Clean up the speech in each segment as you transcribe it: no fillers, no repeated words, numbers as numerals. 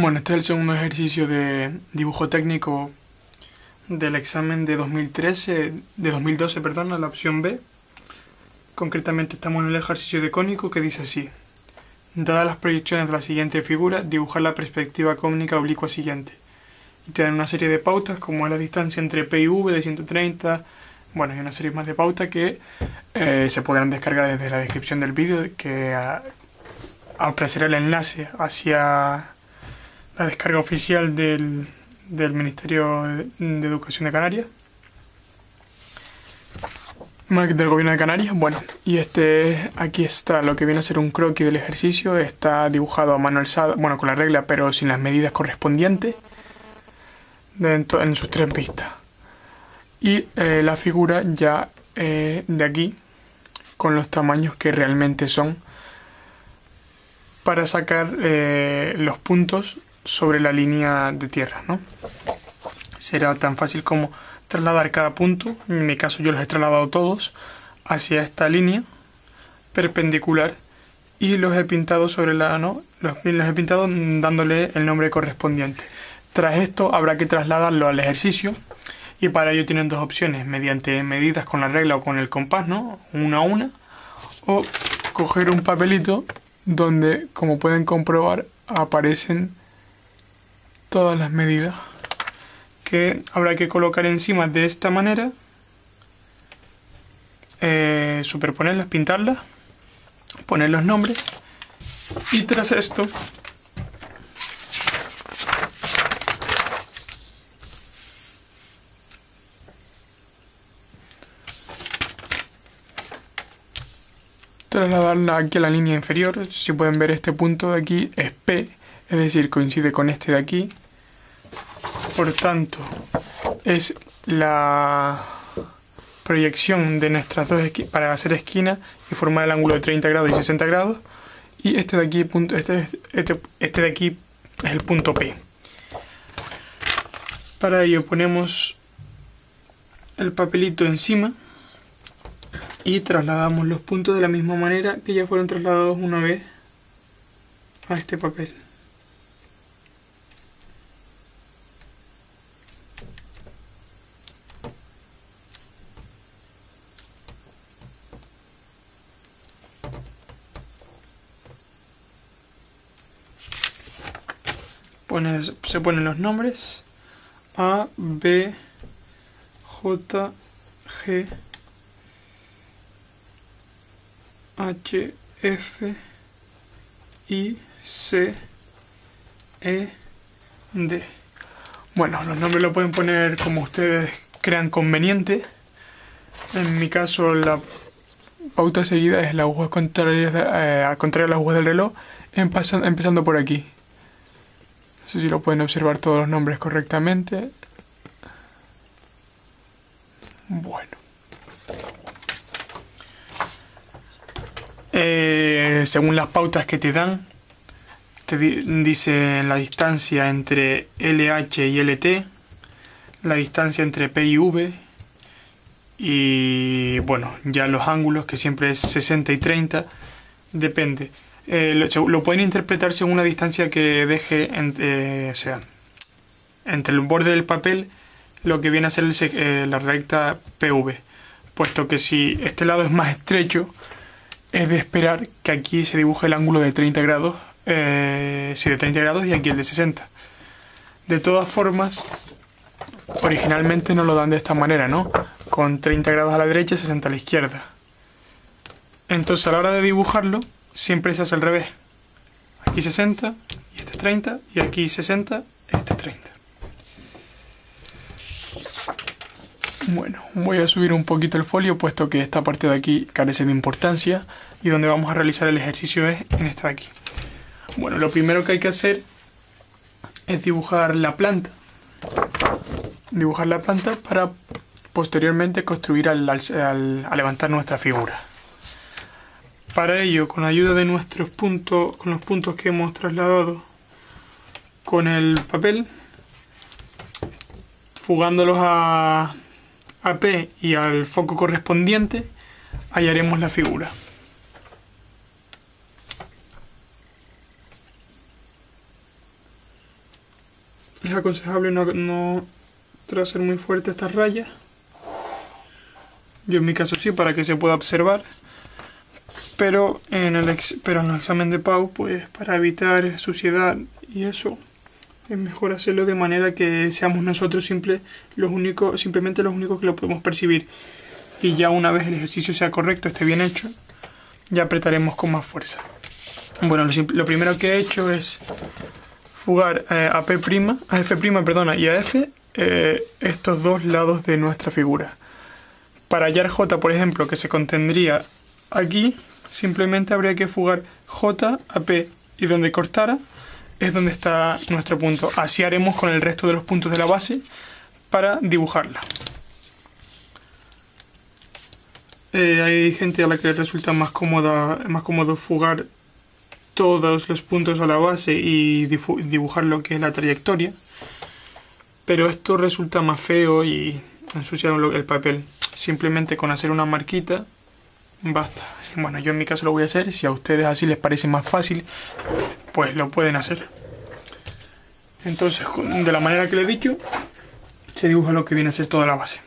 Bueno, este es el segundo ejercicio de dibujo técnico del examen de 2012, perdón, a la opción B. Concretamente estamos en el ejercicio de cónico que dice así: dadas las proyecciones de la siguiente figura, dibujar la perspectiva cónica oblicua siguiente. Y te dan una serie de pautas como es la distancia entre P y V de 130, bueno, y una serie más de pautas que se podrán descargar desde la descripción del vídeo, que aparecerá el enlace hacia la descarga oficial del Ministerio de Educación de Canarias, del Gobierno de Canarias. Bueno, y aquí está lo que viene a ser un croquis del ejercicio. Está dibujado a mano alzada, bueno, con la regla, pero sin las medidas correspondientes en sus tres vistas. Y la figura ya de aquí, con los tamaños que realmente son, para sacar los puntos sobre la línea de tierra, ¿no? Será tan fácil como trasladar cada punto, en mi caso yo los he trasladado todos, hacia esta línea perpendicular y los he pintado sobre los he pintado dándole el nombre correspondiente. Tras esto habrá que trasladarlo al ejercicio y para ello tienen dos opciones: mediante medidas con la regla o con el compás, ¿no? Una a una, o coger un papelito donde, como pueden comprobar, aparecen todas las medidas que habrá que colocar encima de esta manera, superponerlas, pintarlas, poner los nombres y tras esto trasladarla aquí a la línea inferior. Si pueden ver, este punto de aquí es P, es decir, coincide con este de aquí. Por tanto, es la proyección de nuestras dos esquinas para hacer esquina y formar el ángulo de 30 grados y 60 grados. Y este de aquí, este de aquí es el punto P. Para ello ponemos el papelito encima y trasladamos los puntos de la misma manera que ya fueron trasladados una vez a este papel. Se ponen los nombres A, B, J, G, H, F, I, C, E, D. Bueno, los nombres lo pueden poner como ustedes crean conveniente. En mi caso, la pauta seguida es la aguja contraria a las agujas del reloj, empezando por aquí. No sé si lo pueden observar todos los nombres correctamente. Bueno. Según las pautas que te dan, te dicen la distancia entre LH y LT, la distancia entre P y V, y bueno, ya los ángulos, que siempre es 60 y 30, depende. Lo pueden interpretar según la distancia que deje entre el borde del papel, lo que viene a ser la recta PV, puesto que si este lado es más estrecho, es de esperar que aquí se dibuje el ángulo de 30 grados, de 30 grados y aquí el de 60. De todas formas, originalmente nos lo dan de esta manera, ¿no? Con 30 grados a la derecha y 60 a la izquierda. Entonces, a la hora de dibujarlo, siempre se hace al revés. Aquí 60 y este es 30, y aquí 60 y este es 30. Bueno, voy a subir un poquito el folio, puesto que esta parte de aquí carece de importancia y donde vamos a realizar el ejercicio es en esta de aquí. Bueno, lo primero que hay que hacer es dibujar la planta. Para posteriormente construir al levantar nuestra figura. Para ello, con ayuda de nuestros puntos, con los puntos que hemos trasladado con el papel, fugándolos a P y al foco correspondiente, hallaremos la figura. Es aconsejable no trazar muy fuerte estas rayas. Yo en mi caso sí, para que se pueda observar. Pero en el examen de PAU, pues para evitar suciedad y eso, es mejor hacerlo de manera que seamos nosotros simplemente los únicos que lo podemos percibir. Y ya una vez el ejercicio sea correcto, esté bien hecho, ya apretaremos con más fuerza. Bueno, lo primero que he hecho es fugar a F', y a F estos dos lados de nuestra figura. Para hallar J, por ejemplo, que se contendría aquí, simplemente habría que fugar J a P, y donde cortara es donde está nuestro punto. Así haremos con el resto de los puntos de la base para dibujarla. Hay gente a la que le resulta más cómodo fugar todos los puntos a la base y dibujar lo que es la trayectoria, pero esto resulta más feo y ensucia el papel. Simplemente con hacer una marquita basta. Bueno, yo en mi caso lo voy a hacer. Si a ustedes así les parece más fácil, pues lo pueden hacer. Entonces, de la manera que les he dicho, se dibuja lo que viene a ser toda la base.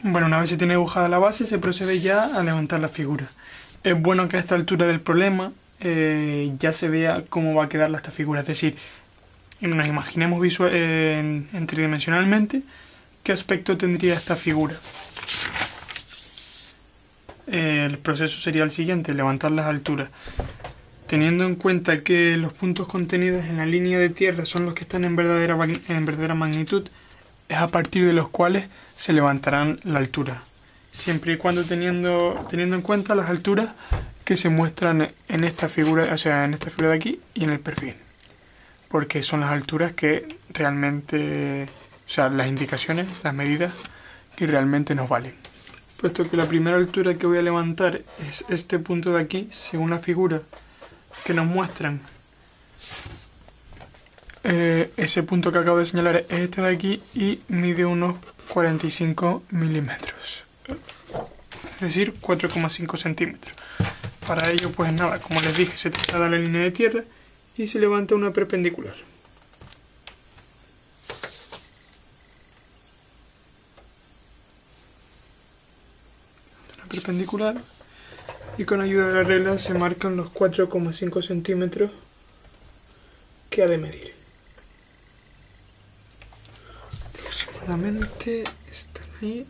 Bueno, una vez se tiene dibujada la base, se procede ya a levantar la figura. Es bueno que a esta altura del problema ya se vea cómo va a quedar esta figura. Es decir, nos imaginemos tridimensionalmente qué aspecto tendría esta figura. El proceso sería el siguiente: levantar las alturas. Teniendo en cuenta que los puntos contenidos en la línea de tierra son los que están en verdadera magnitud, es a partir de los cuales se levantarán la altura, siempre y cuando teniendo en cuenta las alturas que se muestran en esta figura, o sea, en esta figura de aquí y en el perfil, porque son las alturas que realmente, o sea, las indicaciones, las medidas que realmente nos valen. Puesto que la primera altura que voy a levantar es este punto de aquí, según la figura que nos muestran, ese punto que acabo de señalar es este de aquí y mide unos 45 milímetros, es decir, 4,5 centímetros. Para ello, pues nada, como les dije, se traslada la línea de tierra y se levanta una perpendicular. Una perpendicular, y con ayuda de la regla se marcan los 4,5 centímetros que ha de medir. Aproximadamente están ahí.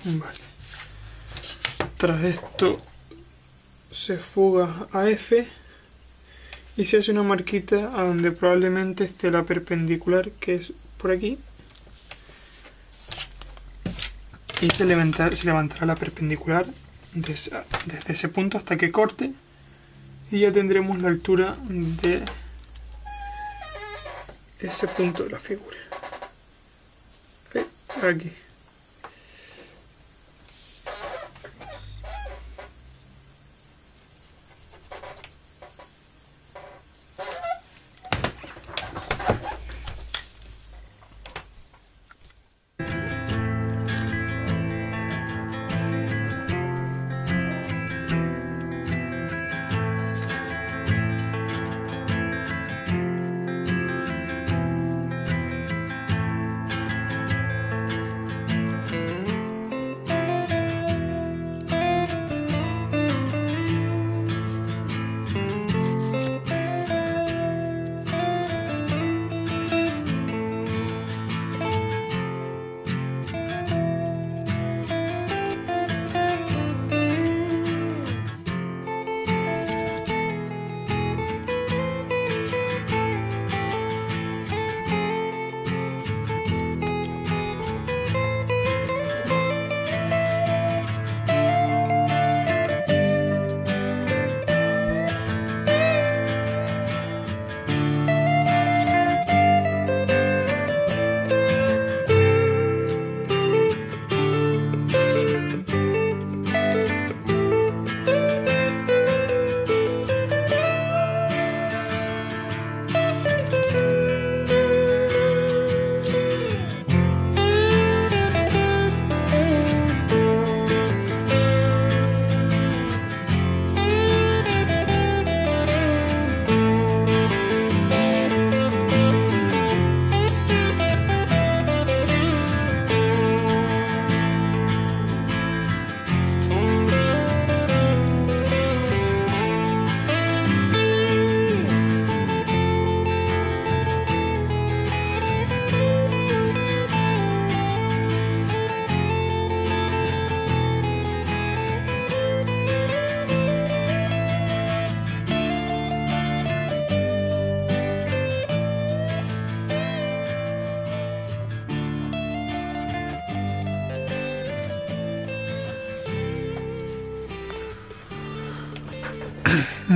Vale. Tras esto se fuga a F y se hace una marquita a donde probablemente esté la perpendicular, que es por aquí, y se levantará la perpendicular desde ese punto hasta que corte, y ya tendremos la altura de ese punto de la figura. Aquí.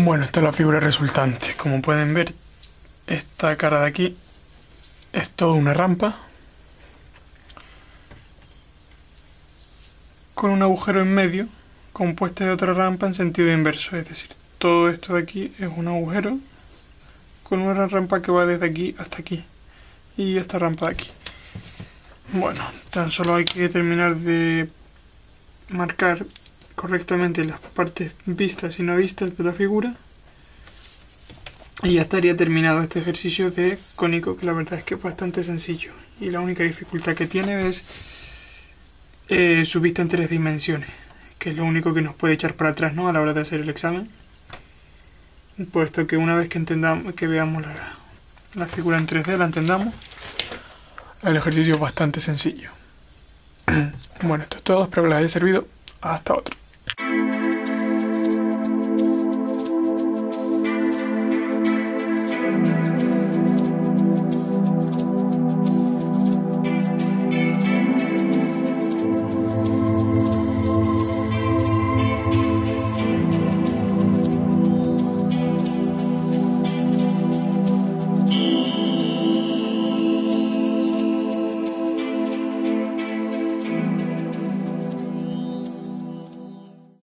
Bueno, esta es la figura resultante. Como pueden ver, esta cara de aquí es toda una rampa con un agujero en medio compuesta de otra rampa en sentido inverso. Es decir, todo esto de aquí es un agujero con una rampa que va desde aquí hasta aquí y esta rampa de aquí. Bueno, tan solo hay que terminar de marcar correctamente las partes vistas y no vistas de la figura y ya estaría terminado este ejercicio de cónico, que la verdad es que es bastante sencillo y la única dificultad que tiene es su vista en 3 dimensiones, que es lo único que nos puede echar para atrás, ¿no?, a la hora de hacer el examen, puesto que una vez que entendamos, que veamos la figura en 3D, la entendamos, el ejercicio es bastante sencillo. Bueno, esto es todo, espero que les haya servido. Hasta otra.